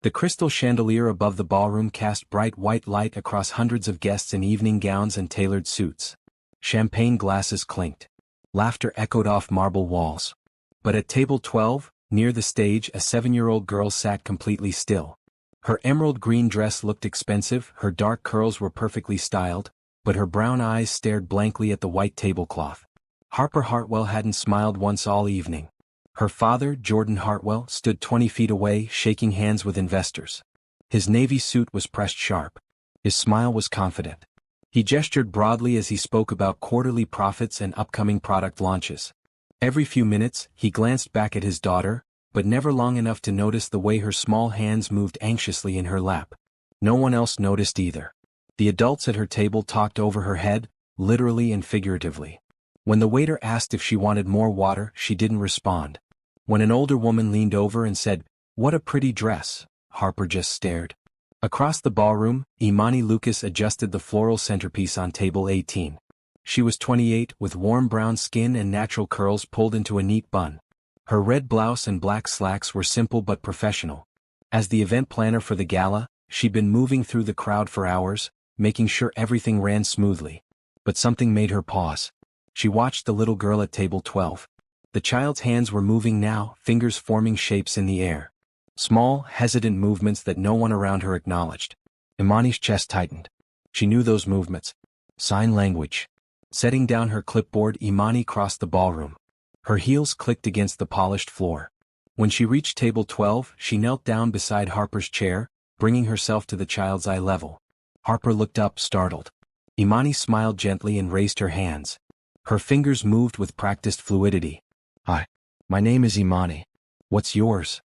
The crystal chandelier above the ballroom cast bright white light across hundreds of guests in evening gowns and tailored suits. Champagne glasses clinked. Laughter echoed off marble walls. But at table 12, near the stage, a 7-year-old girl sat completely still. Her emerald green dress looked expensive, her dark curls were perfectly styled, but her brown eyes stared blankly at the white tablecloth. Harper Hartwell hadn't smiled once all evening. Her father, Jordan Hartwell, stood 20 feet away, shaking hands with investors. His navy suit was pressed sharp. His smile was confident. He gestured broadly as he spoke about quarterly profits and upcoming product launches. Every few minutes, he glanced back at his daughter, but never long enough to notice the way her small hands moved anxiously in her lap. No one else noticed either. The adults at her table talked over her head, literally and figuratively. When the waiter asked if she wanted more water, she didn't respond. When an older woman leaned over and said, "What a pretty dress," Harper just stared. Across the ballroom, Imani Lucas adjusted the floral centerpiece on table 18. She was 28, with warm brown skin and natural curls pulled into a neat bun. Her red blouse and black slacks were simple but professional. As the event planner for the gala, she'd been moving through the crowd for hours, making sure everything ran smoothly. But something made her pause. She watched the little girl at table 12. The child's hands were moving now, fingers forming shapes in the air. Small, hesitant movements that no one around her acknowledged. Imani's chest tightened. She knew those movements. Sign language. Setting down her clipboard, Imani crossed the ballroom. Her heels clicked against the polished floor. When she reached table 12, she knelt down beside Harper's chair, bringing herself to the child's eye level. Harper looked up, startled. Imani smiled gently and raised her hands. Her fingers moved with practiced fluidity. "Hi. My name is Imani. What's yours?"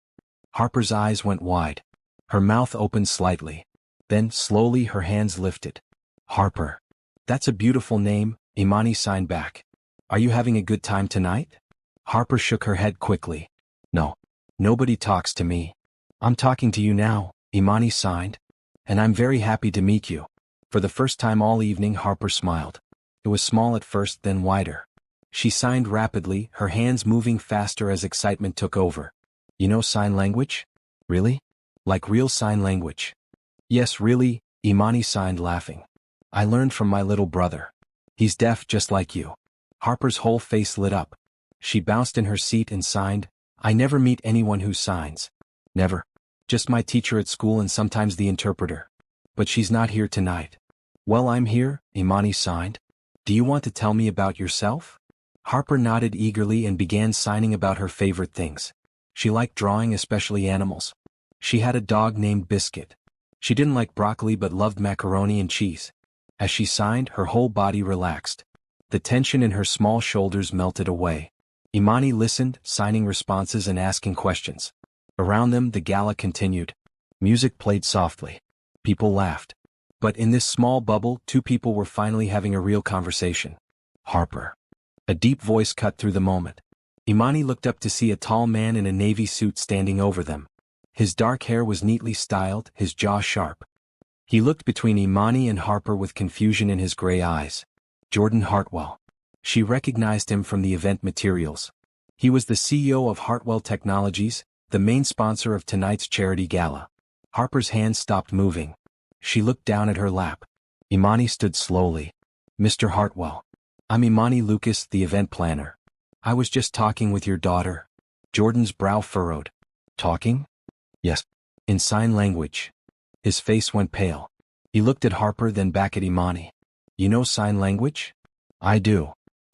Harper's eyes went wide. Her mouth opened slightly. Then, slowly, her hands lifted. "Harper. That's a beautiful name," Imani signed back. "Are you having a good time tonight?" Harper shook her head quickly. "No. Nobody talks to me." "I'm talking to you now," Imani signed. "And I'm very happy to meet you." For the first time all evening, Harper smiled. It was small at first, then wider. She signed rapidly, her hands moving faster as excitement took over. "You know sign language? Really? Like real sign language?" "Yes, really," Imani signed, laughing. "I learned from my little brother. He's deaf just like you." Harper's whole face lit up. She bounced in her seat and signed, "I never meet anyone who signs. Never. Just my teacher at school and sometimes the interpreter. But she's not here tonight." "Well, I'm here," Imani signed. "Do you want to tell me about yourself?" Harper nodded eagerly and began signing about her favorite things. She liked drawing, especially animals. She had a dog named Biscuit. She didn't like broccoli but loved macaroni and cheese. As she signed, her whole body relaxed. The tension in her small shoulders melted away. Imani listened, signing responses and asking questions. Around them, the gala continued. Music played softly. People laughed. But in this small bubble, two people were finally having a real conversation. "Harper." A deep voice cut through the moment. Imani looked up to see a tall man in a navy suit standing over them. His dark hair was neatly styled, his jaw sharp. He looked between Imani and Harper with confusion in his gray eyes. Jordan Hartwell. She recognized him from the event materials. He was the CEO of Hartwell Technologies, the main sponsor of tonight's charity gala. Harper's hands stopped moving. She looked down at her lap. Imani stood slowly. "Mr. Hartwell. I'm Imani Lucas, the event planner. I was just talking with your daughter." Jordan's brow furrowed. "Talking?" "Yes. In sign language." His face went pale. He looked at Harper, then back at Imani. "You know sign language?" "I do."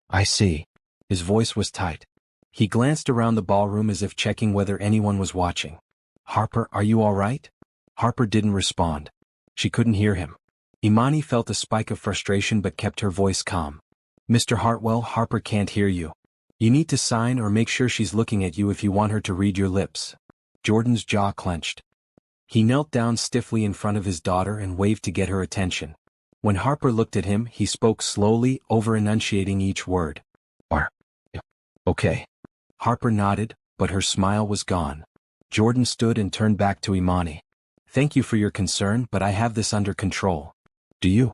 "I see." His voice was tight. He glanced around the ballroom as if checking whether anyone was watching. "Harper, are you all right?" Harper didn't respond. She couldn't hear him. Imani felt a spike of frustration but kept her voice calm. "Mr. Hartwell, Harper can't hear you. You need to sign or make sure she's looking at you if you want her to read your lips." Jordan's jaw clenched. He knelt down stiffly in front of his daughter and waved to get her attention. When Harper looked at him, he spoke slowly, over-enunciating each word. Okay." Harper nodded, but her smile was gone. Jordan stood and turned back to Imani. "Thank you for your concern, but I have this under control." "Do you?"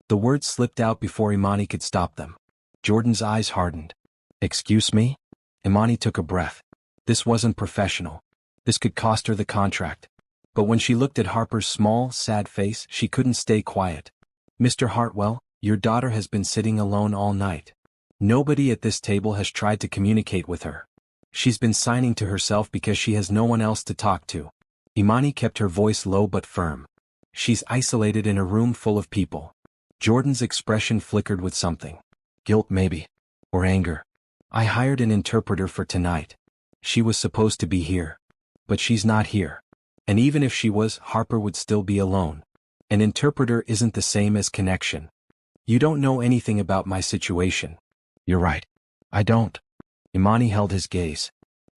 The words slipped out before Imani could stop them. Jordan's eyes hardened. "Excuse me?" Imani took a breath. This wasn't professional. This could cost her the contract. But when she looked at Harper's small, sad face, she couldn't stay quiet. "Mr. Hartwell, your daughter has been sitting alone all night. Nobody at this table has tried to communicate with her. She's been signing to herself because she has no one else to talk to." Imani kept her voice low but firm. "She's isolated in a room full of people." Jordan's expression flickered with something. Guilt maybe. Or anger. "I hired an interpreter for tonight. She was supposed to be here. But she's not here. And even if she was, Harper would still be alone. An interpreter isn't the same as connection. You don't know anything about my situation." "You're right. I don't." Imani held his gaze.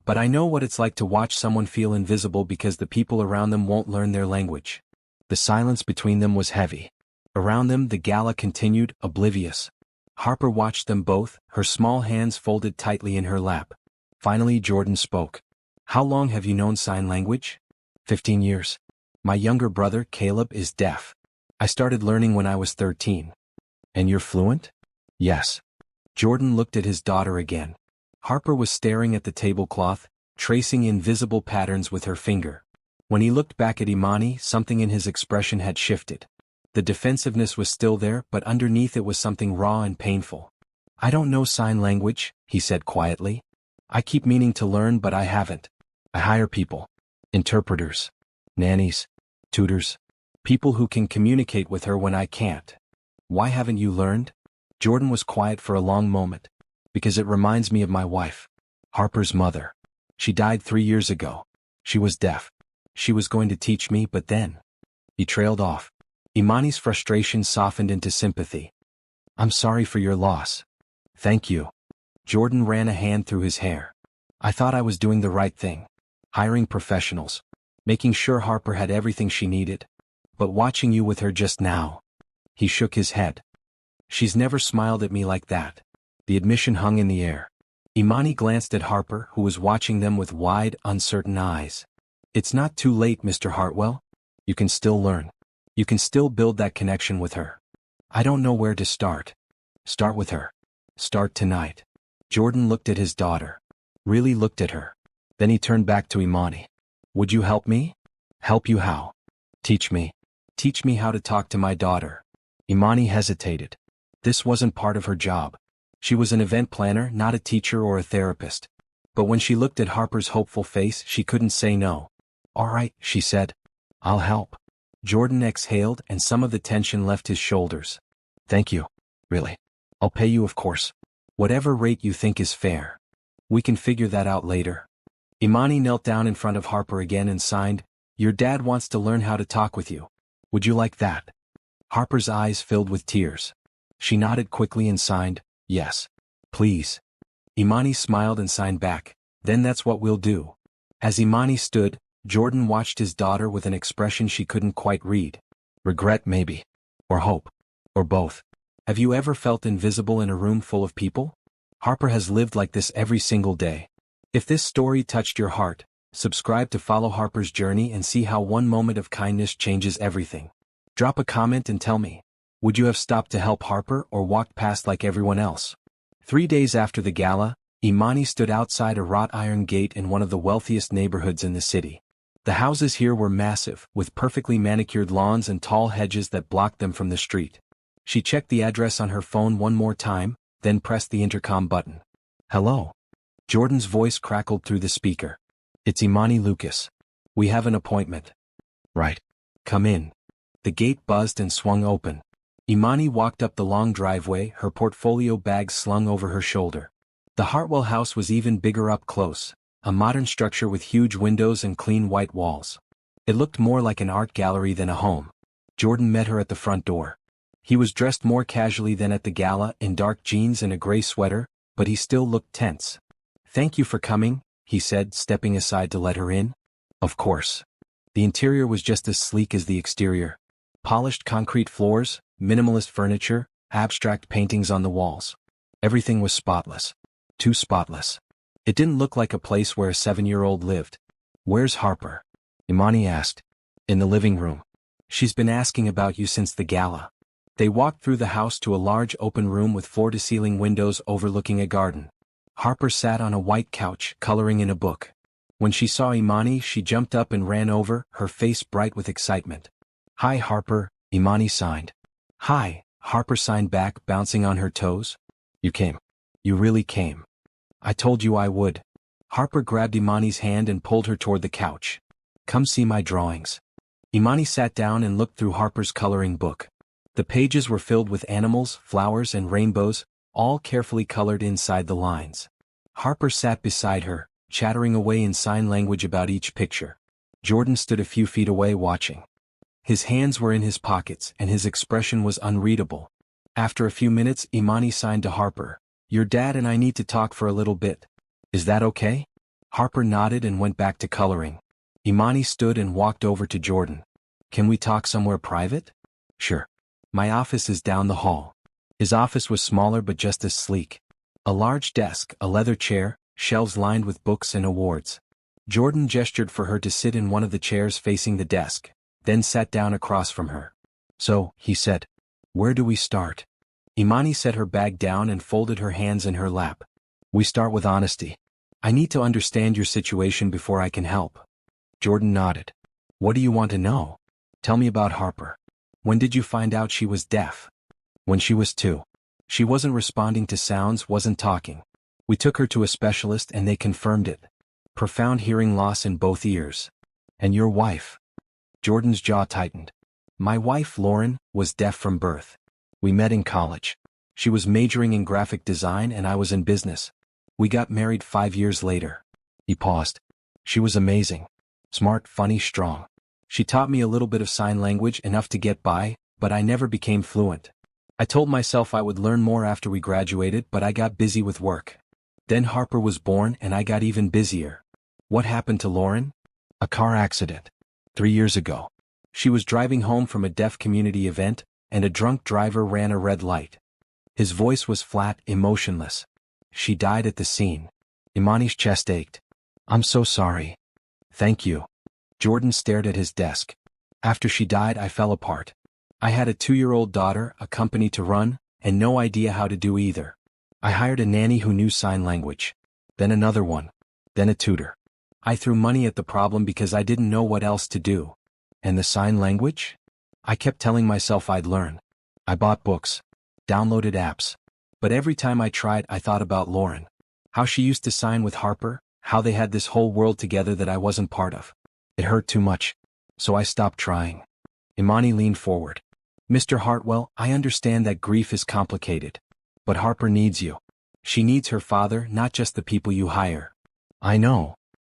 "But I know what it's like to watch someone feel invisible because the people around them won't learn their language." The silence between them was heavy. Around them the gala continued, oblivious. Harper watched them both, her small hands folded tightly in her lap. Finally Jordan spoke. "How long have you known sign language?" 15 years. My younger brother, Caleb, is deaf. I started learning when I was 13. "And you're fluent?" "Yes." Jordan looked at his daughter again. Harper was staring at the tablecloth, tracing invisible patterns with her finger. When he looked back at Imani, something in his expression had shifted. The defensiveness was still there, but underneath it was something raw and painful. "I don't know sign language," he said quietly. "I keep meaning to learn but I haven't. I hire people. Interpreters. Nannies. Tutors. People who can communicate with her when I can't." "Why haven't you learned?" Jordan was quiet for a long moment. "Because it reminds me of my wife. Harper's mother. She died 3 years ago. She was deaf. She was going to teach me, but then." He trailed off. Imani's frustration softened into sympathy. "I'm sorry for your loss." "Thank you." Jordan ran a hand through his hair. "I thought I was doing the right thing. Hiring professionals. Making sure Harper had everything she needed. But watching you with her just now." He shook his head. "She's never smiled at me like that." The admission hung in the air. Imani glanced at Harper, who was watching them with wide, uncertain eyes. "It's not too late, Mr. Hartwell. You can still learn. You can still build that connection with her." "I don't know where to start." "Start with her. Start tonight." Jordan looked at his daughter. Really looked at her. Then he turned back to Imani. "Would you help me?" "Help you how?" "Teach me. Teach me how to talk to my daughter." Imani hesitated. This wasn't part of her job. She was an event planner, not a teacher or a therapist. But when she looked at Harper's hopeful face, she couldn't say no. "All right," she said. "I'll help." Jordan exhaled and some of the tension left his shoulders. "Thank you. Really. I'll pay you, of course. Whatever rate you think is fair. We can figure that out later." Imani knelt down in front of Harper again and signed, "Your dad wants to learn how to talk with you. Would you like that?" Harper's eyes filled with tears. She nodded quickly and signed, "Yes. Please." Imani smiled and signed back, "Then that's what we'll do." As Imani stood, Jordan watched his daughter with an expression she couldn't quite read. Regret maybe. Or hope. Or both. "Have you ever felt invisible in a room full of people?" Harper has lived like this every single day. If this story touched your heart, subscribe to follow Harper's journey and see how one moment of kindness changes everything. Drop a comment and tell me, would you have stopped to help Harper or walked past like everyone else? 3 days after the gala, Imani stood outside a wrought iron gate in one of the wealthiest neighborhoods in the city. The houses here were massive, with perfectly manicured lawns and tall hedges that blocked them from the street. She checked the address on her phone one more time, then pressed the intercom button. "Hello." Jordan's voice crackled through the speaker. "It's Imani Lucas. We have an appointment." "Right. Come in." The gate buzzed and swung open. Imani walked up the long driveway, her portfolio bag slung over her shoulder. The Hartwell house was even bigger up close, a modern structure with huge windows and clean white walls. It looked more like an art gallery than a home. Jordan met her at the front door. He was dressed more casually than at the gala, in dark jeans and a gray sweater, but he still looked tense. "Thank you for coming," he said, stepping aside to let her in. "Of course." The interior was just as sleek as the exterior. Polished concrete floors, minimalist furniture, abstract paintings on the walls. Everything was spotless. Too spotless. It didn't look like a place where a 7-year-old lived. "Where's Harper?" Imani asked. "In the living room. She's been asking about you since the gala." They walked through the house to a large open room with floor-to-ceiling windows overlooking a garden. Harper sat on a white couch, coloring in a book. When she saw Imani, she jumped up and ran over, her face bright with excitement. "Hi, Harper," Imani signed. "Hi," Harper signed back, bouncing on her toes. "You came. You really came. I told you I would." Harper grabbed Imani's hand and pulled her toward the couch. "Come see my drawings." Imani sat down and looked through Harper's coloring book. The pages were filled with animals, flowers, and rainbows, all carefully colored inside the lines. Harper sat beside her, chattering away in sign language about each picture. Jordan stood a few feet away watching. His hands were in his pockets and his expression was unreadable. After a few minutes, Imani signed to Harper, "Your dad and I need to talk for a little bit. Is that okay?" Harper nodded and went back to coloring. Imani stood and walked over to Jordan. "Can we talk somewhere private?" "Sure. My office is down the hall." His office was smaller but just as sleek. A large desk, a leather chair, shelves lined with books and awards. Jordan gestured for her to sit in one of the chairs facing the desk, then sat down across from her. "So," he said, "where do we start?" Imani set her bag down and folded her hands in her lap. "We start with honesty. I need to understand your situation before I can help." Jordan nodded. "What do you want to know? Tell me about Harper. When did you find out she was deaf?" "When she was 2. She wasn't responding to sounds, wasn't talking. We took her to a specialist and they confirmed it. Profound hearing loss in both ears." "And your wife?" Jordan's jaw tightened. "My wife, Lauren, was deaf from birth. We met in college. She was majoring in graphic design and I was in business. We got married 5 years later." He paused. "She was amazing. Smart, funny, strong. She taught me a little bit of sign language, enough to get by, but I never became fluent. I told myself I would learn more after we graduated, but I got busy with work. Then Harper was born and I got even busier." "What happened to Lauren?" "A car accident. 3 years ago. She was driving home from a deaf community event, and a drunk driver ran a red light." His voice was flat, emotionless. "She died at the scene." Imani's chest ached. "I'm so sorry." "Thank you." Jordan stared at his desk. "After she died, I fell apart. I had a 2-year-old daughter, a company to run, and no idea how to do either. I hired a nanny who knew sign language. Then another one. Then a tutor. I threw money at the problem because I didn't know what else to do." "And the sign language?" "I kept telling myself I'd learn. I bought books. Downloaded apps. But every time I tried, I thought about Lauren. How she used to sign with Harper, how they had this whole world together that I wasn't part of. It hurt too much. So I stopped trying." Imani leaned forward. "Mr. Hartwell, I understand that grief is complicated. But Harper needs you. She needs her father, not just the people you hire." "I know."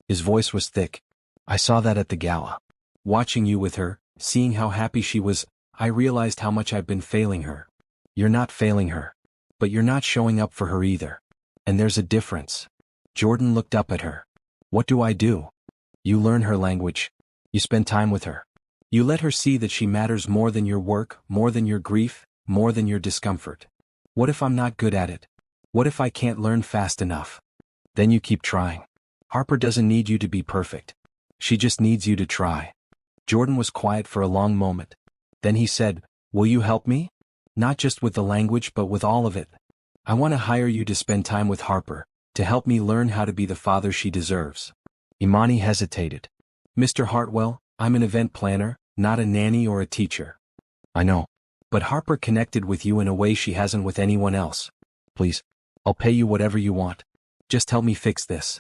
His voice was thick. "I saw that at the gala. Watching you with her, seeing how happy she was, I realized how much I've been failing her." "You're not failing her. But you're not showing up for her either. And there's a difference." Jordan looked up at her. "What do I do?" "You learn her language. You spend time with her. You let her see that she matters more than your work, more than your grief, more than your discomfort. What if I'm not good at it? What if I can't learn fast enough?" Then you keep trying. Harper doesn't need you to be perfect. She just needs you to try." Jordan was quiet for a long moment. Then he said, "Will you help me? Not just with the language but with all of it. I want to hire you to spend time with Harper, to help me learn how to be the father she deserves." Imani hesitated. "Mr. Hartwell, I'm an event planner, not a nanny or a teacher." "I know. But Harper connected with you in a way she hasn't with anyone else. Please, I'll pay you whatever you want. Just help me fix this."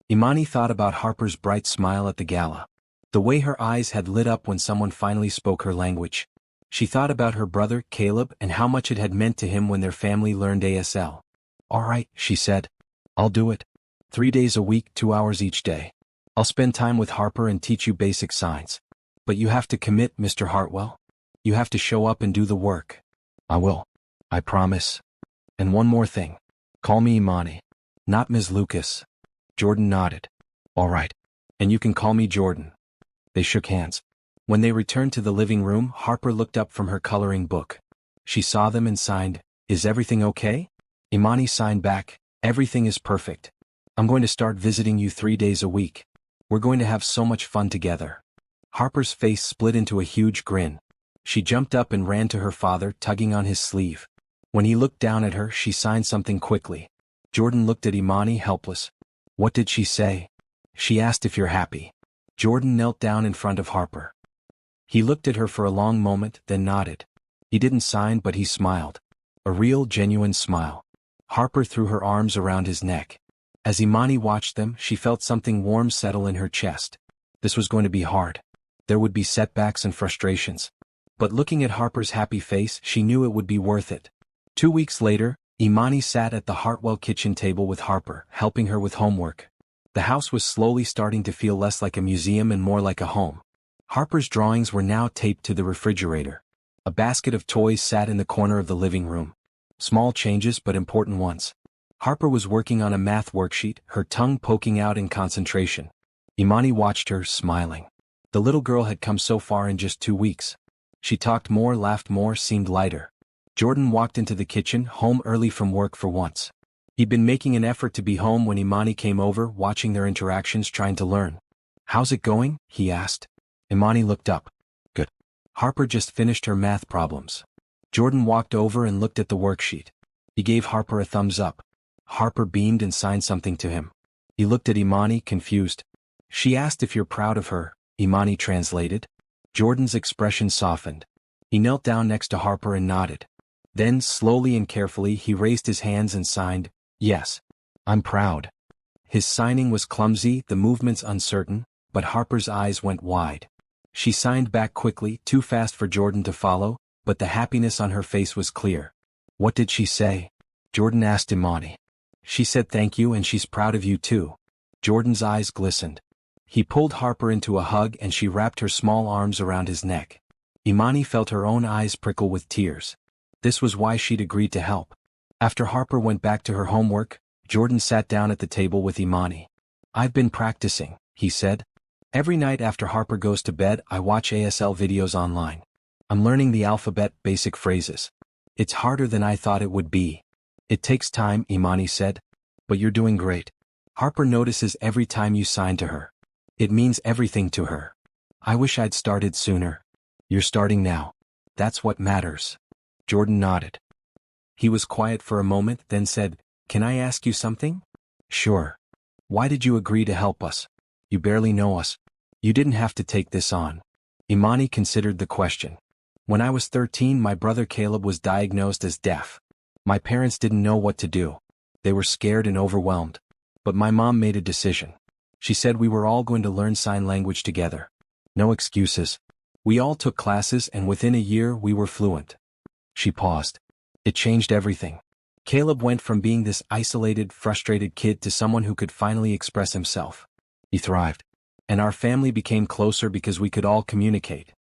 Imani thought about Harper's bright smile at the gala. The way her eyes had lit up when someone finally spoke her language. She thought about her brother, Caleb, and how much it had meant to him when their family learned ASL. "All right," she said. "I'll do it. 3 days a week, 2 hours each day. I'll spend time with Harper and teach you basic signs. But you have to commit, Mr. Hartwell. You have to show up and do the work." "I will. I promise. And one more thing. Call me Imani. Not Ms. Lucas." Jordan nodded. "All right. And you can call me Jordan." They shook hands. When they returned to the living room, Harper looked up from her coloring book. She saw them and signed, "Is everything okay?" Imani signed back, "Everything is perfect. I'm going to start visiting you 3 days a week. We're going to have so much fun together." Harper's face split into a huge grin. She jumped up and ran to her father, tugging on his sleeve. When he looked down at her, she signed something quickly. Jordan looked at Imani, helpless. "What did she say?" She asked if you're happy. Jordan knelt down in front of Harper. He looked at her for a long moment, then nodded. He didn't sign, but he smiled. A real, genuine smile. Harper threw her arms around his neck. As Imani watched them, she felt something warm settle in her chest. This was going to be hard. There would be setbacks and frustrations. But looking at Harper's happy face, she knew it would be worth it. 2 weeks later, Imani sat at the Hartwell kitchen table with Harper, helping her with homework. The house was slowly starting to feel less like a museum and more like a home. Harper's drawings were now taped to the refrigerator. A basket of toys sat in the corner of the living room. Small changes but important ones. Harper was working on a math worksheet, her tongue poking out in concentration. Imani watched her, smiling. The little girl had come so far in just 2 weeks. She talked more, laughed more, seemed lighter. Jordan walked into the kitchen, home early from work for once. He'd been making an effort to be home when Imani came over, watching their interactions, trying to learn. "How's it going?" he asked. Imani looked up. "Good." Harper just finished her math problems. Jordan walked over and looked at the worksheet. He gave Harper a thumbs up. Harper beamed and signed something to him. He looked at Imani, confused. "She asked if you're proud of her," Imani translated. Jordan's expression softened. He knelt down next to Harper and nodded. Then, slowly and carefully, he raised his hands and signed, "Yes, I'm proud." His signing was clumsy, the movements uncertain, but Harper's eyes went wide. She signed back quickly, too fast for Jordan to follow, but the happiness on her face was clear. "What did she say?" Jordan asked Imani. "She said thank you and she's proud of you too." Jordan's eyes glistened. He pulled Harper into a hug and she wrapped her small arms around his neck. Imani felt her own eyes prickle with tears. This was why she'd agreed to help. After Harper went back to her homework, Jordan sat down at the table with Imani. "I've been practicing," he said. "Every night after Harper goes to bed, I watch ASL videos online. I'm learning the alphabet, basic phrases. It's harder than I thought it would be." "It takes time," Imani said. "But you're doing great. Harper notices every time you sign to her. It means everything to her. I wish I'd started sooner." "You're starting now. That's what matters." Jordan nodded. He was quiet for a moment, then said, "Can I ask you something?" "Sure." "Why did you agree to help us? You barely know us. You didn't have to take this on." Imani considered the question. "When I was 13, my brother Caleb was diagnosed as deaf. My parents didn't know what to do. They were scared and overwhelmed. But my mom made a decision. She said we were all going to learn sign language together. No excuses. We all took classes and within a year we were fluent." She paused. "It changed everything. Caleb went from being this isolated, frustrated kid to someone who could finally express himself. He thrived. And our family became closer because we could all communicate."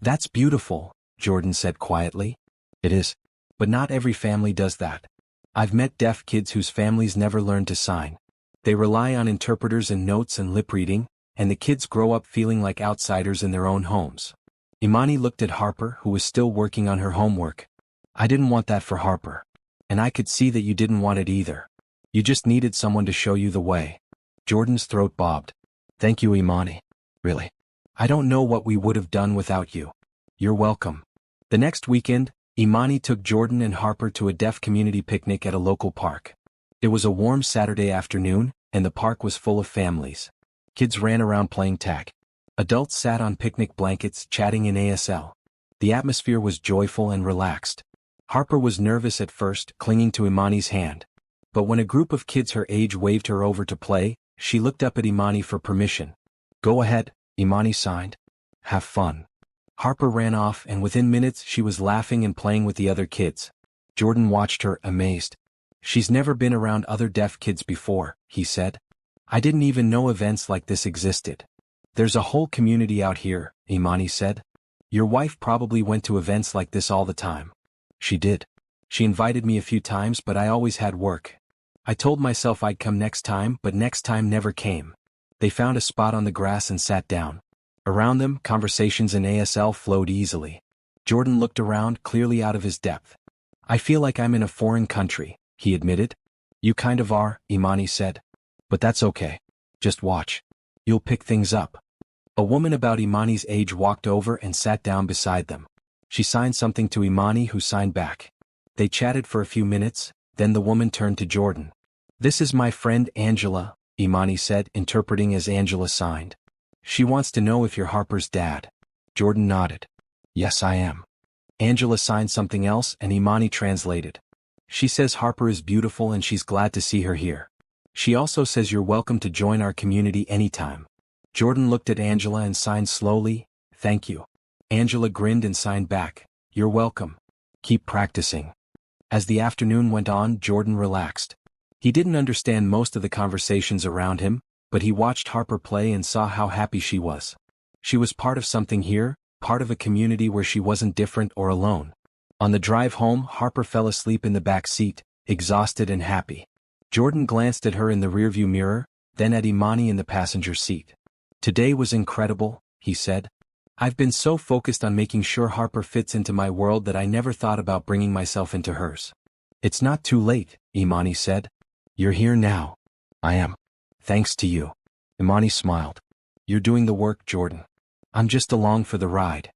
"That's beautiful," Jordan said quietly. "It is. But not every family does that. I've met deaf kids whose families never learned to sign. They rely on interpreters and notes and lip reading, and the kids grow up feeling like outsiders in their own homes." Imani looked at Harper, who was still working on her homework. "I didn't want that for Harper. And I could see that you didn't want it either. You just needed someone to show you the way." Jordan's throat bobbed. "Thank you, Imani. Really. I don't know what we would have done without you." "You're welcome." The next weekend, Imani took Jordan and Harper to a deaf community picnic at a local park. It was a warm Saturday afternoon, and the park was full of families. Kids ran around playing tag. Adults sat on picnic blankets, chatting in ASL. The atmosphere was joyful and relaxed. Harper was nervous at first, clinging to Imani's hand. But when a group of kids her age waved her over to play, she looked up at Imani for permission. "Go ahead," Imani signed. "Have fun." Harper ran off and within minutes she was laughing and playing with the other kids. Jordan watched her, amazed. "She's never been around other deaf kids before," he said. "I didn't even know events like this existed." "There's a whole community out here," Imani said. "Your wife probably went to events like this all the time." "She did. She invited me a few times but I always had work. I told myself I'd come next time but next time never came." They found a spot on the grass and sat down. Around them, conversations in ASL flowed easily. Jordan looked around, clearly out of his depth. "I feel like I'm in a foreign country," he admitted. "You kind of are," Imani said. "But that's okay. Just watch. You'll pick things up." A woman about Imani's age walked over and sat down beside them. She signed something to Imani, who signed back. They chatted for a few minutes, then the woman turned to Jordan. "This is my friend Angela," Imani said, interpreting as Angela signed. She wants to know if you're Harper's dad. Jordan nodded. Yes, I am. Angela signed something else and Imani translated. She says Harper is beautiful and she's glad to see her here. She also says you're welcome to join our community anytime. Jordan looked at Angela and signed slowly, thank you. Angela grinned and signed back, you're welcome. Keep practicing. As the afternoon went on, Jordan relaxed. He didn't understand most of the conversations around him, but he watched Harper play and saw how happy she was. She was part of something here, part of a community where she wasn't different or alone. On the drive home, Harper fell asleep in the back seat, exhausted and happy. Jordan glanced at her in the rearview mirror, then at Imani in the passenger seat. Today was incredible, he said. I've been so focused on making sure Harper fits into my world that I never thought about bringing myself into hers. It's not too late, Imani said. You're here now. I am. Thanks to you. Imani smiled. You're doing the work, Jordan. I'm just along for the ride.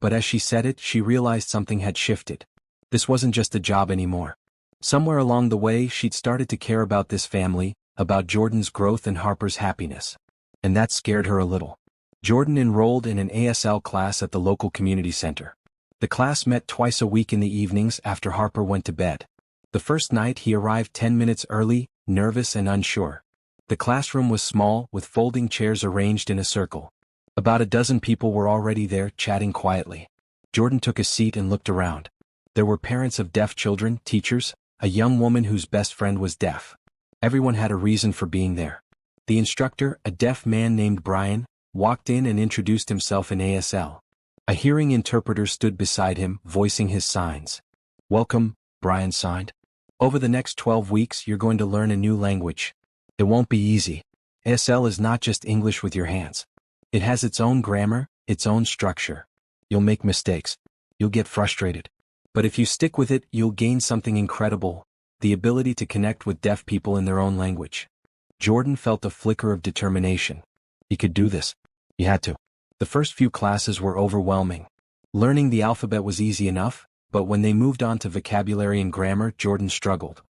But as she said it, she realized something had shifted. This wasn't just a job anymore. Somewhere along the way, she'd started to care about this family, about Jordan's growth and Harper's happiness. And that scared her a little. Jordan enrolled in an ASL class at the local community center. The class met twice a week in the evenings after Harper went to bed. The first night he arrived 10 minutes early, nervous and unsure. The classroom was small, with folding chairs arranged in a circle. About a dozen people were already there, chatting quietly. Jordan took a seat and looked around. There were parents of deaf children, teachers, a young woman whose best friend was deaf. Everyone had a reason for being there. The instructor, a deaf man named Brian, walked in and introduced himself in ASL. A hearing interpreter stood beside him, voicing his signs. Welcome, Brian signed. Over the next 12 weeks, you're going to learn a new language. It won't be easy. ASL is not just English with your hands. It has its own grammar, its own structure. You'll make mistakes. You'll get frustrated. But if you stick with it, you'll gain something incredible, the ability to connect with deaf people in their own language. Jordan felt a flicker of determination. He could do this. He had to. The first few classes were overwhelming. Learning the alphabet was easy enough, but when they moved on to vocabulary and grammar, Jordan struggled.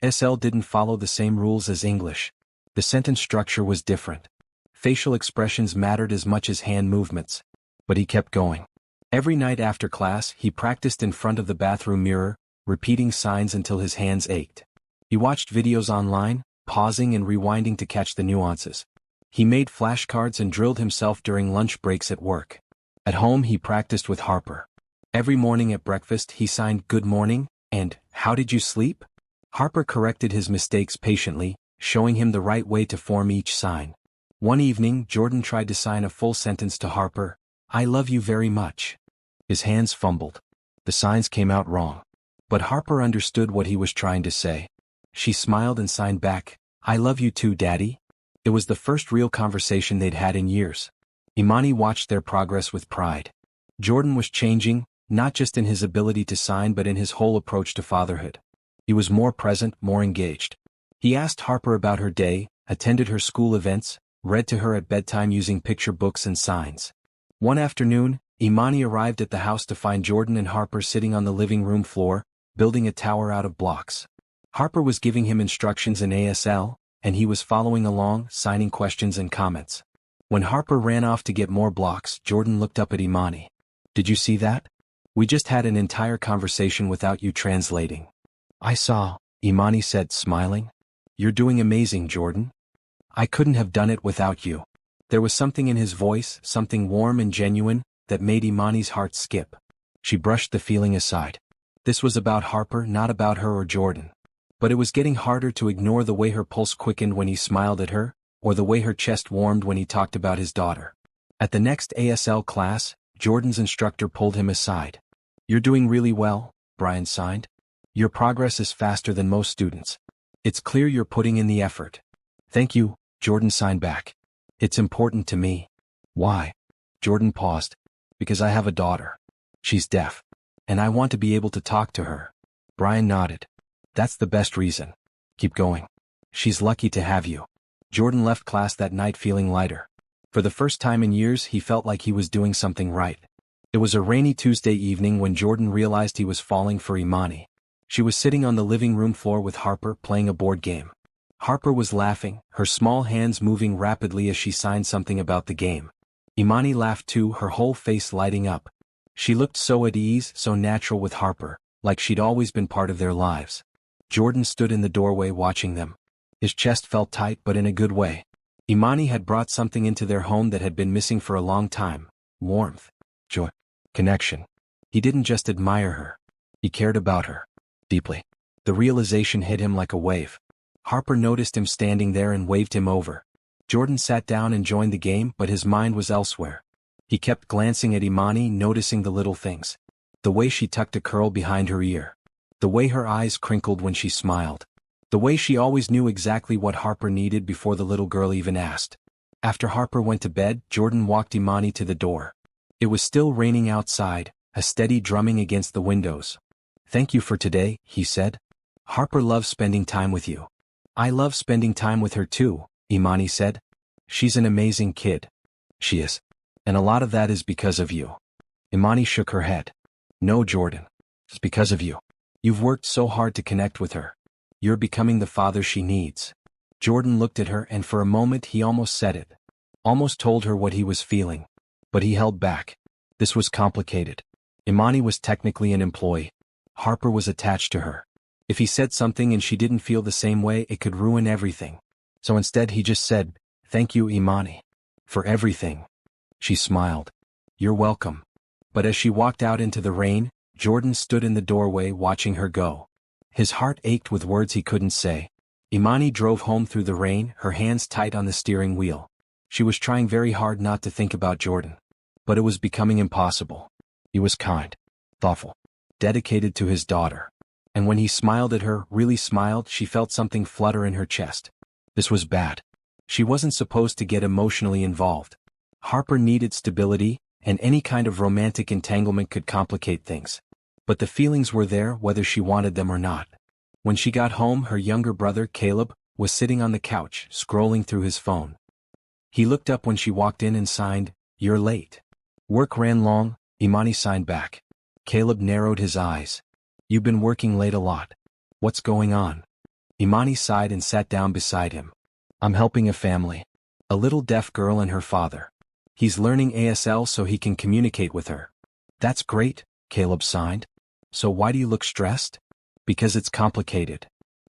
SL didn't follow the same rules as English. The sentence structure was different. Facial expressions mattered as much as hand movements. But he kept going. Every night after class, he practiced in front of the bathroom mirror, repeating signs until his hands ached. He watched videos online, pausing and rewinding to catch the nuances. He made flashcards and drilled himself during lunch breaks at work. At home, he practiced with Harper. Every morning at breakfast, he signed "Good morning" and "How did you sleep?" Harper corrected his mistakes patiently, showing him the right way to form each sign. One evening, Jordan tried to sign a full sentence to Harper, "I love you very much." His hands fumbled. The signs came out wrong. But Harper understood what he was trying to say. She smiled and signed back, "I love you too, Daddy." It was the first real conversation they'd had in years. Imani watched their progress with pride. Jordan was changing, not just in his ability to sign but in his whole approach to fatherhood. He was more present, more engaged. He asked Harper about her day, attended her school events, read to her at bedtime using picture books and signs. One afternoon, Imani arrived at the house to find Jordan and Harper sitting on the living room floor, building a tower out of blocks. Harper was giving him instructions in ASL, and he was following along, signing questions and comments. When Harper ran off to get more blocks, Jordan looked up at Imani. "Did you see that? We just had an entire conversation without you translating." "I saw," Imani said, smiling. "You're doing amazing, Jordan. I couldn't have done it without you." There was something in his voice, something warm and genuine, that made Imani's heart skip. She brushed the feeling aside. This was about Harper, not about her or Jordan. But it was getting harder to ignore the way her pulse quickened when he smiled at her, or the way her chest warmed when he talked about his daughter. At the next ASL class, Jordan's instructor pulled him aside. "You're doing really well," Brian signed. "Your progress is faster than most students. It's clear you're putting in the effort." "Thank you," Jordan signed back. "It's important to me." "Why?" Jordan paused. "Because I have a daughter. She's deaf. And I want to be able to talk to her." Brian nodded. "That's the best reason. Keep going. She's lucky to have you." Jordan left class that night feeling lighter. For the first time in years, he felt like he was doing something right. It was a rainy Tuesday evening when Jordan realized he was falling for Imani. She was sitting on the living room floor with Harper playing a board game. Harper was laughing, her small hands moving rapidly as she signed something about the game. Imani laughed too, her whole face lighting up. She looked so at ease, so natural with Harper, like she'd always been part of their lives. Jordan stood in the doorway watching them. His chest felt tight but in a good way. Imani had brought something into their home that had been missing for a long time. Warmth. Joy. Connection. He didn't just admire her. He cared about her. Deeply. The realization hit him like a wave. Harper noticed him standing there and waved him over. Jordan sat down and joined the game, but his mind was elsewhere. He kept glancing at Imani, noticing the little things. The way she tucked a curl behind her ear. The way her eyes crinkled when she smiled. The way she always knew exactly what Harper needed before the little girl even asked. After Harper went to bed, Jordan walked Imani to the door. It was still raining outside, a steady drumming against the windows. "Thank you for today," he said. "Harper loves spending time with you." "I love spending time with her too," Imani said. "She's an amazing kid." "She is. And a lot of that is because of you." Imani shook her head. "No, Jordan. It's because of you. You've worked so hard to connect with her. You're becoming the father she needs." Jordan looked at her and for a moment he almost said it. Almost told her what he was feeling. But he held back. This was complicated. Imani was technically an employee. Harper was attached to her. If he said something and she didn't feel the same way, it could ruin everything. So instead he just said, "Thank you, Imani. For everything." She smiled. "You're welcome." But as she walked out into the rain, Jordan stood in the doorway watching her go. His heart ached with words he couldn't say. Imani drove home through the rain, her hands tight on the steering wheel. She was trying very hard not to think about Jordan. But it was becoming impossible. He was kind, thoughtful, dedicated to his daughter. And when he smiled at her, really smiled, she felt something flutter in her chest. This was bad. She wasn't supposed to get emotionally involved. Harper needed stability, and any kind of romantic entanglement could complicate things. But the feelings were there whether she wanted them or not. When she got home, her younger brother, Caleb, was sitting on the couch, scrolling through his phone. He looked up when she walked in and signed, "You're late." "Work ran long," Imani signed back. Caleb narrowed his eyes. "You've been working late a lot. What's going on?" Imani sighed and sat down beside him. "I'm helping a family. A little deaf girl and her father. He's learning ASL so he can communicate with her." "That's great," Caleb signed. "So why do you look stressed?" "Because it's complicated."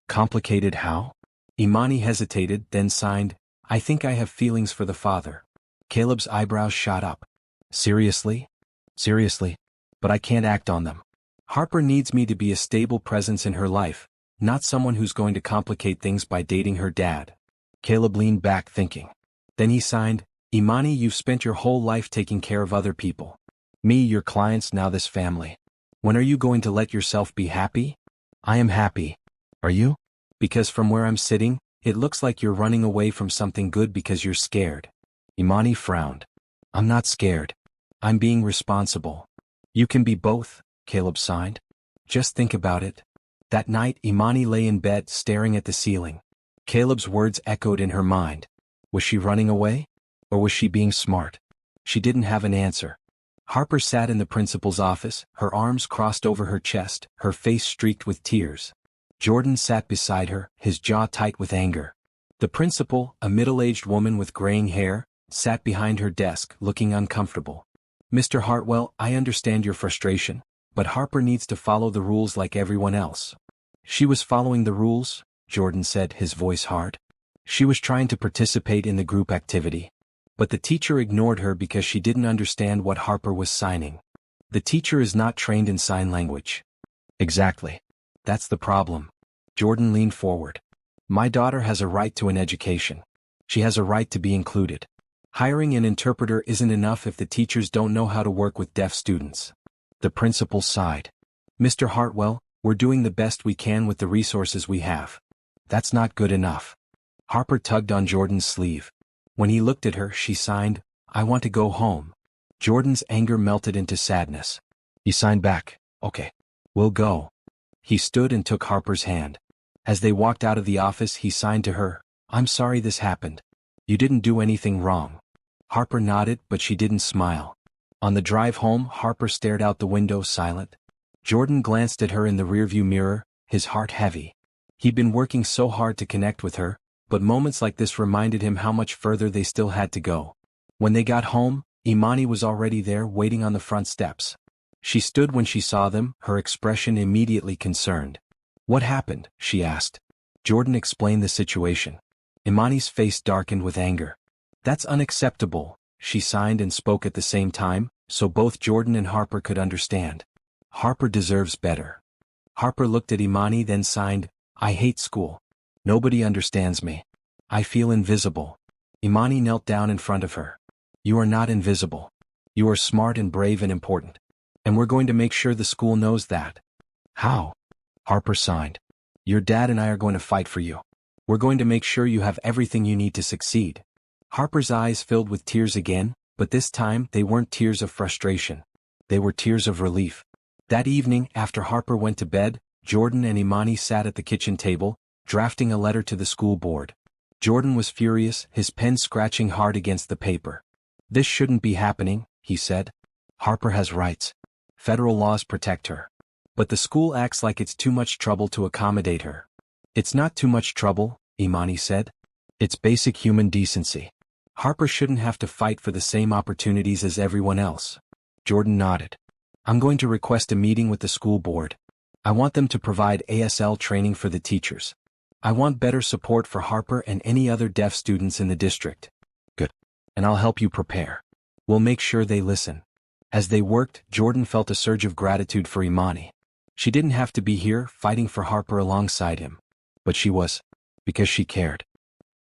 "Complicated how?" Imani hesitated, then signed, "I think I have feelings for the father." Caleb's eyebrows shot up. "Seriously?" "Seriously. But I can't act on them. Harper needs me to be a stable presence in her life, not someone who's going to complicate things by dating her dad." Caleb leaned back thinking. Then he signed, "Imani, you've spent your whole life taking care of other people. Me, your clients, now this family. When are you going to let yourself be happy?" "I am happy." "Are you?" "Because from where I'm sitting, it looks like you're running away from something good because you're scared." Imani frowned. "I'm not scared. I'm being responsible." "You can be both," Caleb signed. "Just think about it." That night, Imani lay in bed staring at the ceiling. Caleb's words echoed in her mind. Was she running away? Or was she being smart? She didn't have an answer. Harper sat in the principal's office, her arms crossed over her chest, her face streaked with tears. Jordan sat beside her, his jaw tight with anger. The principal, a middle-aged woman with graying hair, sat behind her desk, looking uncomfortable. "Mr. Hartwell, I understand your frustration, but Harper needs to follow the rules like everyone else." "She was following the rules," Jordan said, his voice hard. "She was trying to participate in the group activity. But the teacher ignored her because she didn't understand what Harper was signing. The teacher is not trained in sign language." "Exactly. That's the problem." Jordan leaned forward. "My daughter has a right to an education. She has a right to be included. Hiring an interpreter isn't enough if the teachers don't know how to work with deaf students." The principal sighed. "Mr. Hartwell, we're doing the best we can with the resources we have. That's not good enough." Harper tugged on Jordan's sleeve. When he looked at her, she signed, "I want to go home." Jordan's anger melted into sadness. He signed back, "Okay. We'll go." He stood and took Harper's hand. As they walked out of the office, he signed to her, "I'm sorry this happened. You didn't do anything wrong." Harper nodded, but she didn't smile. On the drive home, Harper stared out the window, silent. Jordan glanced at her in the rearview mirror, his heart heavy. He'd been working so hard to connect with her, But moments like this reminded him how much further they still had to go. When they got home, Imani was already there waiting on the front steps. She stood when she saw them, her expression immediately concerned. "What happened?" she asked. Jordan explained the situation. Imani's face darkened with anger. "That's unacceptable," she signed and spoke at the same time, so both Jordan and Harper could understand. "Harper deserves better." Harper looked at Imani then signed, "I hate school. Nobody understands me. I feel invisible." Imani knelt down in front of her. "You are not invisible. You are smart and brave and important. And we're going to make sure the school knows that." "How?" Harper signed. "Your dad and I are going to fight for you. We're going to make sure you have everything you need to succeed." Harper's eyes filled with tears again, but this time they weren't tears of frustration. They were tears of relief. That evening, after Harper went to bed, Jordan and Imani sat at the kitchen table, drafting a letter to the school board. Jordan was furious, his pen scratching hard against the paper. "This shouldn't be happening," he said. "Harper has rights. Federal laws protect her. But the school acts like it's too much trouble to accommodate her." "It's not too much trouble," Imani said. "It's basic human decency. Harper shouldn't have to fight for the same opportunities as everyone else." Jordan nodded. "I'm going to request a meeting with the school board. I want them to provide ASL training for the teachers. I want better support for Harper and any other deaf students in the district." "Good. And I'll help you prepare. We'll make sure they listen." As they worked, Jordan felt a surge of gratitude for Imani. She didn't have to be here, fighting for Harper alongside him. But she was. Because she cared.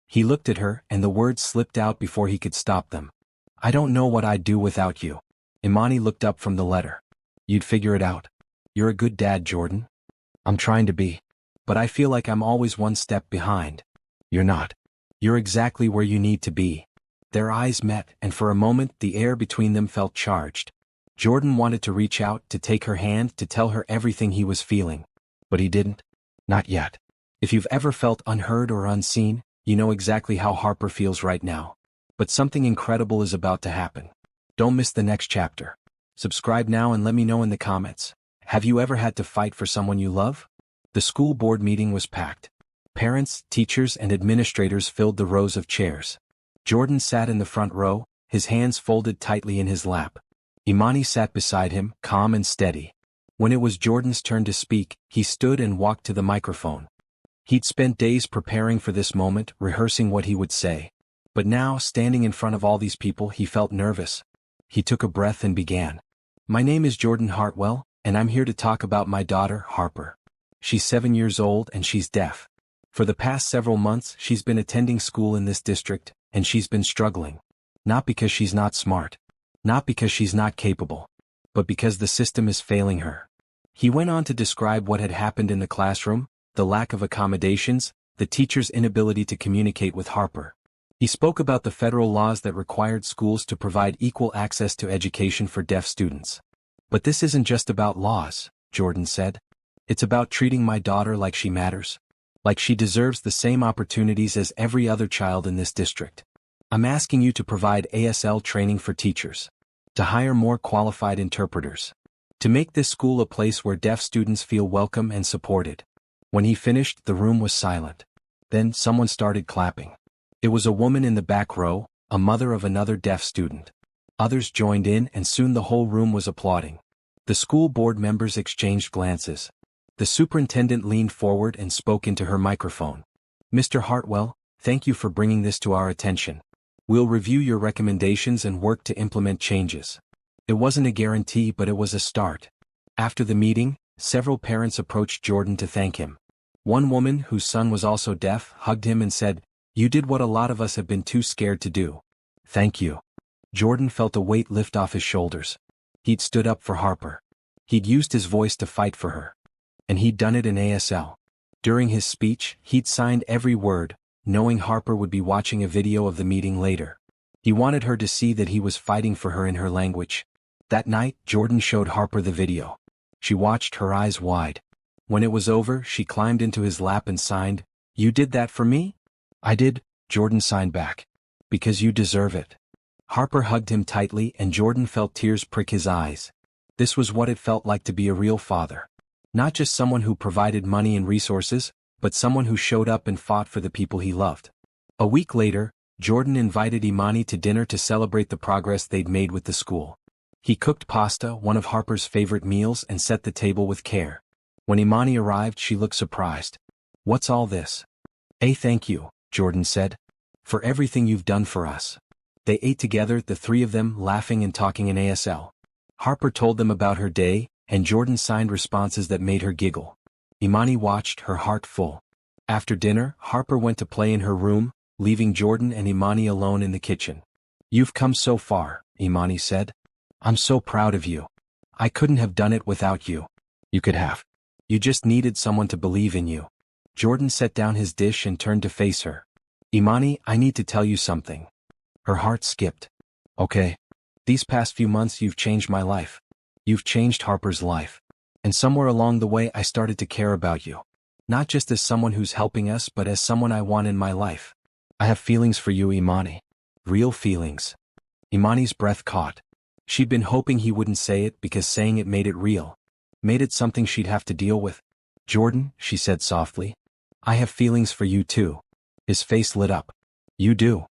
He looked at her, and the words slipped out before he could stop them. "I don't know what I'd do without you." Imani looked up from the letter. "You'd figure it out. You're a good dad, Jordan." "I'm trying to be. But I feel like I'm always one step behind." "You're not. You're exactly where you need to be." Their eyes met, and for a moment the air between them felt charged. Jordan wanted to reach out, to take her hand, to tell her everything he was feeling. But he didn't. Not yet. If you've ever felt unheard or unseen, you know exactly how Harper feels right now. But something incredible is about to happen. Don't miss the next chapter. Subscribe now and let me know in the comments. Have you ever had to fight for someone you love? The school board meeting was packed. Parents, teachers, and administrators filled the rows of chairs. Jordan sat in the front row, his hands folded tightly in his lap. Imani sat beside him, calm and steady. When it was Jordan's turn to speak, he stood and walked to the microphone. He'd spent days preparing for this moment, rehearsing what he would say. But now, standing in front of all these people, he felt nervous. He took a breath and began. "My name is Jordan Hartwell, and I'm here to talk about my daughter, Harper. She's 7 years old and she's deaf. For the past several months, she's been attending school in this district, and she's been struggling. Not because she's not smart. Not because she's not capable. But because the system is failing her." He went on to describe what had happened in the classroom, the lack of accommodations, the teacher's inability to communicate with Harper. He spoke about the federal laws that required schools to provide equal access to education for deaf students. "But this isn't just about laws," Jordan said. "It's about treating my daughter like she matters. Like she deserves the same opportunities as every other child in this district. I'm asking you to provide ASL training for teachers. To hire more qualified interpreters. To make this school a place where deaf students feel welcome and supported." When he finished, the room was silent. Then someone started clapping. It was a woman in the back row, a mother of another deaf student. Others joined in, and soon the whole room was applauding. The school board members exchanged glances. The superintendent leaned forward and spoke into her microphone. "Mr. Hartwell, thank you for bringing this to our attention. We'll review your recommendations and work to implement changes." It wasn't a guarantee, but it was a start. After the meeting, several parents approached Jordan to thank him. One woman, whose son was also deaf, hugged him and said, "You did what a lot of us have been too scared to do. Thank you." Jordan felt a weight lift off his shoulders. He'd stood up for Harper. He'd used his voice to fight for her. And he'd done it in ASL. During his speech, he'd signed every word, knowing Harper would be watching a video of the meeting later. He wanted her to see that he was fighting for her in her language. That night, Jordan showed Harper the video. She watched, her eyes wide. When it was over, she climbed into his lap and signed, "You did that for me?" "I did," Jordan signed back. "Because you deserve it." Harper hugged him tightly, and Jordan felt tears prick his eyes. This was what it felt like to be a real father. Not just someone who provided money and resources, but someone who showed up and fought for the people he loved. A week later, Jordan invited Imani to dinner to celebrate the progress they'd made with the school. He cooked pasta, one of Harper's favorite meals, and set the table with care. When Imani arrived, she looked surprised. "What's all this?" Thank you," Jordan said. "For everything you've done for us." They ate together, the three of them, laughing and talking in ASL. Harper told them about her day, and Jordan signed responses that made her giggle. Imani watched, her heart full. After dinner, Harper went to play in her room, leaving Jordan and Imani alone in the kitchen. "You've come so far," Imani said. "I'm so proud of you. I couldn't have done it without you." "You could have. You just needed someone to believe in you." Jordan set down his dish and turned to face her. "Imani, I need to tell you something." Her heart skipped. "Okay. These past few months you've changed my life. You've changed Harper's life. And somewhere along the way I started to care about you. Not just as someone who's helping us, but as someone I want in my life. I have feelings for you, Imani. Real feelings." Imani's breath caught. She'd been hoping he wouldn't say it because saying it made it real. Made it something she'd have to deal with. "Jordan," she said softly, "I have feelings for you too." His face lit up. "You do?"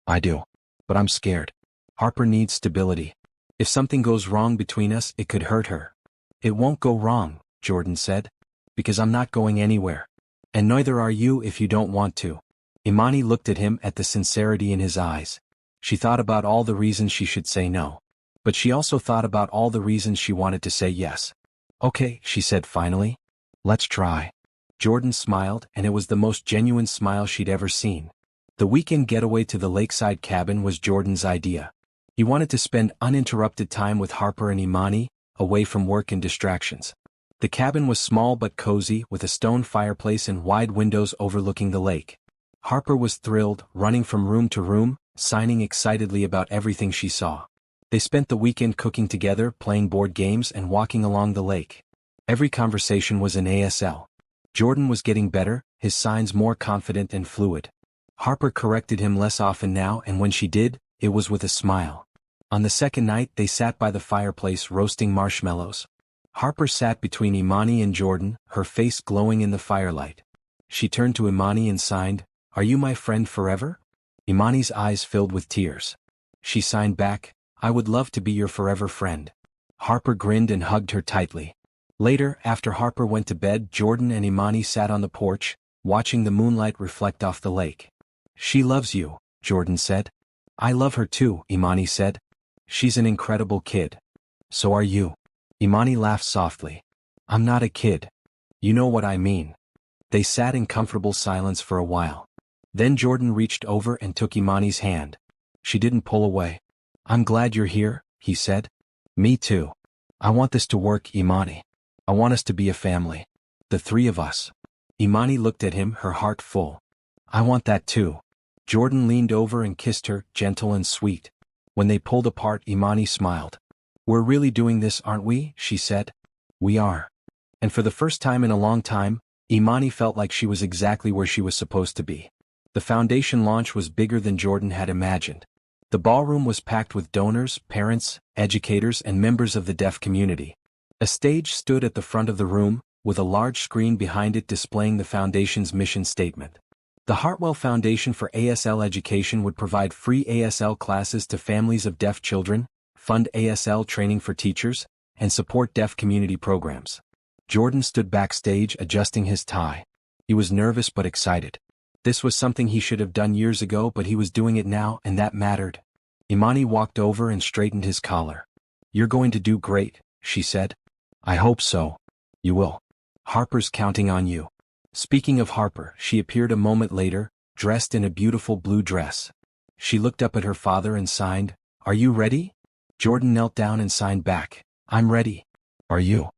"I do. But I'm scared. Harper needs stability. If something goes wrong between us, it could hurt her." "It won't go wrong," Jordan said. "Because I'm not going anywhere. And neither are you if you don't want to." Imani looked at him, at the sincerity in his eyes. She thought about all the reasons she should say no. But she also thought about all the reasons she wanted to say yes. "Okay," she said finally. "Let's try." Jordan smiled, and it was the most genuine smile she'd ever seen. The weekend getaway to the lakeside cabin was Jordan's idea. He wanted to spend uninterrupted time with Harper and Imani, away from work and distractions. The cabin was small but cozy, with a stone fireplace and wide windows overlooking the lake. Harper was thrilled, running from room to room, signing excitedly about everything she saw. They spent the weekend cooking together, playing board games and walking along the lake. Every conversation was in ASL. Jordan was getting better, his signs more confident and fluid. Harper corrected him less often now, and when she did, it was with a smile. On the second night, they sat by the fireplace roasting marshmallows. Harper sat between Imani and Jordan, her face glowing in the firelight. She turned to Imani and signed, "Are you my friend forever?" Imani's eyes filled with tears. She signed back, "I would love to be your forever friend." Harper grinned and hugged her tightly. Later, after Harper went to bed, Jordan and Imani sat on the porch, watching the moonlight reflect off the lake. "She loves you," Jordan said. "I love her too," Imani said. "She's an incredible kid." "So are you." Imani laughed softly. "I'm not a kid. You know what I mean." They sat in comfortable silence for a while. Then Jordan reached over and took Imani's hand. She didn't pull away. "I'm glad you're here," he said. "Me too. I want this to work, Imani. I want us to be a family. The three of us." Imani looked at him, her heart full. "I want that too." Jordan leaned over and kissed her, gentle and sweet. When they pulled apart, Imani smiled. "We're really doing this, aren't we?" she said. "We are." And for the first time in a long time, Imani felt like she was exactly where she was supposed to be. The foundation launch was bigger than Jordan had imagined. The ballroom was packed with donors, parents, educators, and members of the deaf community. A stage stood at the front of the room, with a large screen behind it displaying the foundation's mission statement. The Hartwell Foundation for ASL Education would provide free ASL classes to families of deaf children, fund ASL training for teachers, and support deaf community programs. Jordan stood backstage adjusting his tie. He was nervous but excited. This was something he should have done years ago, but he was doing it now, and that mattered. Imani walked over and straightened his collar. "You're going to do great," she said. "I hope so." "You will. Harper's counting on you." Speaking of Harper, she appeared a moment later, dressed in a beautiful blue dress. She looked up at her father and signed, "Are you ready?" Jordan knelt down and signed back, "I'm ready." "Are you?"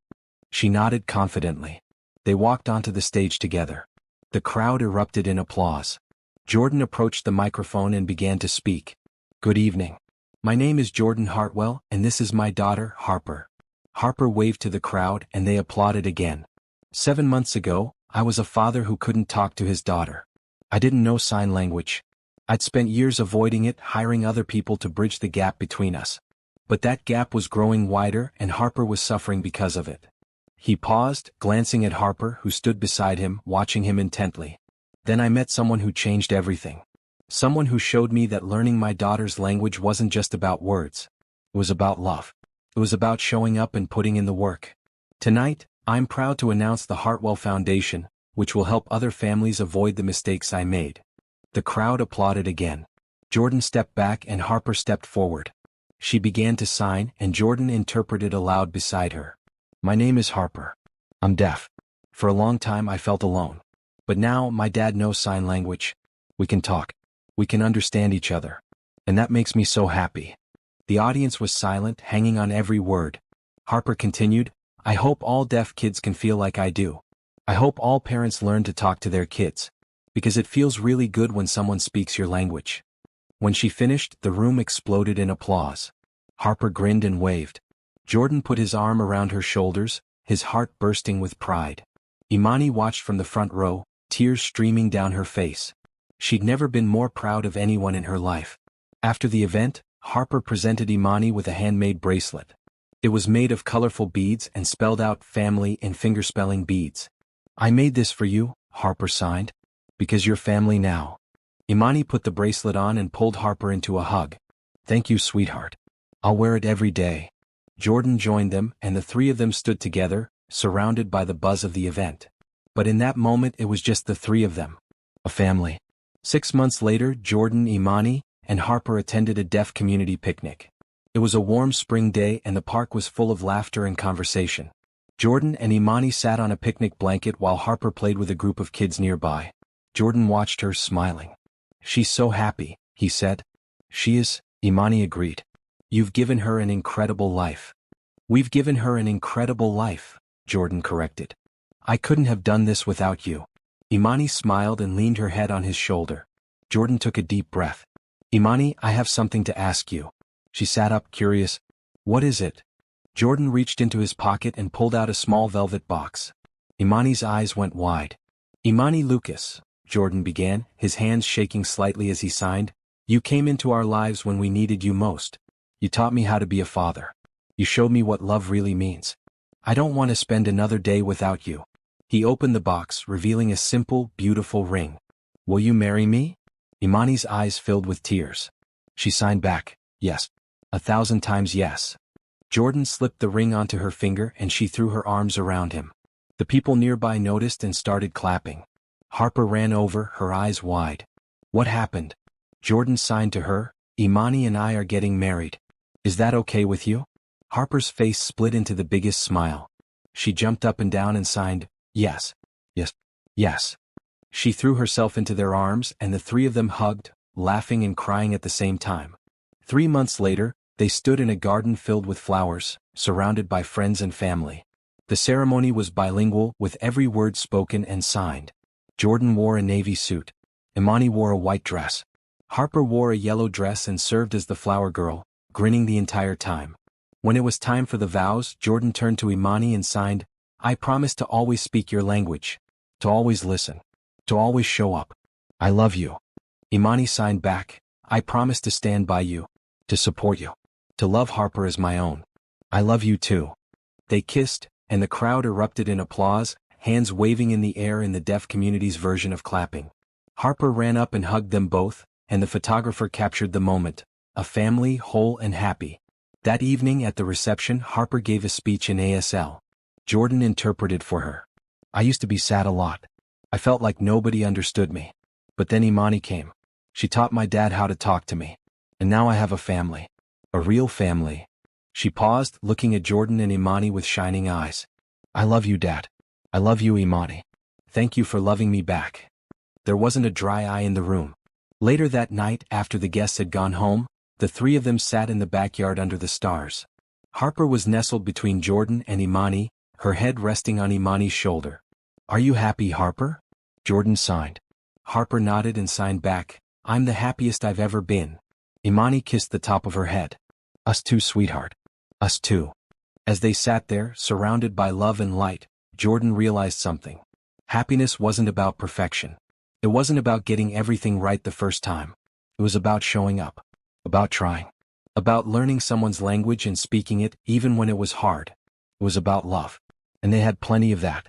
She nodded confidently. They walked onto the stage together. The crowd erupted in applause. Jordan approached the microphone and began to speak. "Good evening. My name is Jordan Hartwell, and this is my daughter, Harper." Harper waved to the crowd, and they applauded again. 7 months ago, I was a father who couldn't talk to his daughter. I didn't know sign language. I'd spent years avoiding it, hiring other people to bridge the gap between us. But that gap was growing wider, and Harper was suffering because of it. He paused, glancing at Harper, who stood beside him, watching him intently. Then I met someone who changed everything. Someone who showed me that learning my daughter's language wasn't just about words. It was about love. It was about showing up and putting in the work. Tonight, I'm proud to announce the Hartwell Foundation, which will help other families avoid the mistakes I made. The crowd applauded again. Jordan stepped back and Harper stepped forward. She began to sign and Jordan interpreted aloud beside her. My name is Harper. I'm deaf. For a long time I felt alone. But now my dad knows sign language. We can talk. We can understand each other. And that makes me so happy. The audience was silent, hanging on every word. Harper continued, I hope all deaf kids can feel like I do. I hope all parents learn to talk to their kids. Because it feels really good when someone speaks your language. When she finished, the room exploded in applause. Harper grinned and waved. Jordan put his arm around her shoulders, his heart bursting with pride. Imani watched from the front row, tears streaming down her face. She'd never been more proud of anyone in her life. After the event, Harper presented Imani with a handmade bracelet. It was made of colorful beads and spelled out family in fingerspelling beads. I made this for you, Harper signed. Because you're family now. Imani put the bracelet on and pulled Harper into a hug. Thank you, sweetheart. I'll wear it every day. Jordan joined them and the three of them stood together, surrounded by the buzz of the event. But in that moment it was just the three of them. A family. 6 months later, Jordan, Imani, and Harper attended a deaf community picnic. It was a warm spring day and the park was full of laughter and conversation. Jordan and Imani sat on a picnic blanket while Harper played with a group of kids nearby. Jordan watched her, smiling. She's so happy, he said. She is, Imani agreed. You've given her an incredible life. We've given her an incredible life, Jordan corrected. I couldn't have done this without you. Imani smiled and leaned her head on his shoulder. Jordan took a deep breath. Imani, I have something to ask you. She sat up, curious. What is it? Jordan reached into his pocket and pulled out a small velvet box. Imani's eyes went wide. Imani Lucas, Jordan began, his hands shaking slightly as he signed. You came into our lives when we needed you most. You taught me how to be a father. You showed me what love really means. I don't want to spend another day without you. He opened the box, revealing a simple, beautiful ring. Will you marry me? Imani's eyes filled with tears. She signed back, yes. 1,000 times yes. Jordan slipped the ring onto her finger and she threw her arms around him. The people nearby noticed and started clapping. Harper ran over, her eyes wide. What happened? Jordan signed to her, Imani and I are getting married. Is that okay with you? Harper's face split into the biggest smile. She jumped up and down and signed, yes, yes, yes. She threw herself into their arms and the three of them hugged, laughing and crying at the same time. 3 months later, they stood in a garden filled with flowers, surrounded by friends and family. The ceremony was bilingual, with every word spoken and signed. Jordan wore a navy suit. Imani wore a white dress. Harper wore a yellow dress and served as the flower girl, grinning the entire time. When it was time for the vows, Jordan turned to Imani and signed, I promise to always speak your language. To always listen. To always show up. I love you. Imani signed back, I promise to stand by you. To support you. To love Harper as my own. I love you too. They kissed, and the crowd erupted in applause, hands waving in the air in the deaf community's version of clapping. Harper ran up and hugged them both, and the photographer captured the moment, a family whole and happy. That evening at the reception, Harper gave a speech in ASL. Jordan interpreted for her. I used to be sad a lot. I felt like nobody understood me. But then Imani came. She taught my dad how to talk to me. And now I have a family. A real family. She paused, looking at Jordan and Imani with shining eyes. I love you, Dad. I love you, Imani. Thank you for loving me back. There wasn't a dry eye in the room. Later that night, after the guests had gone home, the three of them sat in the backyard under the stars. Harper was nestled between Jordan and Imani, her head resting on Imani's shoulder. Are you happy, Harper? Jordan signed. Harper nodded and signed back, I'm the happiest I've ever been. Imani kissed the top of her head. Us too, sweetheart. Us too. As they sat there, surrounded by love and light, Jordan realized something. Happiness wasn't about perfection. It wasn't about getting everything right the first time. It was about showing up. About trying. About learning someone's language and speaking it even when it was hard. It was about love. and they had plenty of that.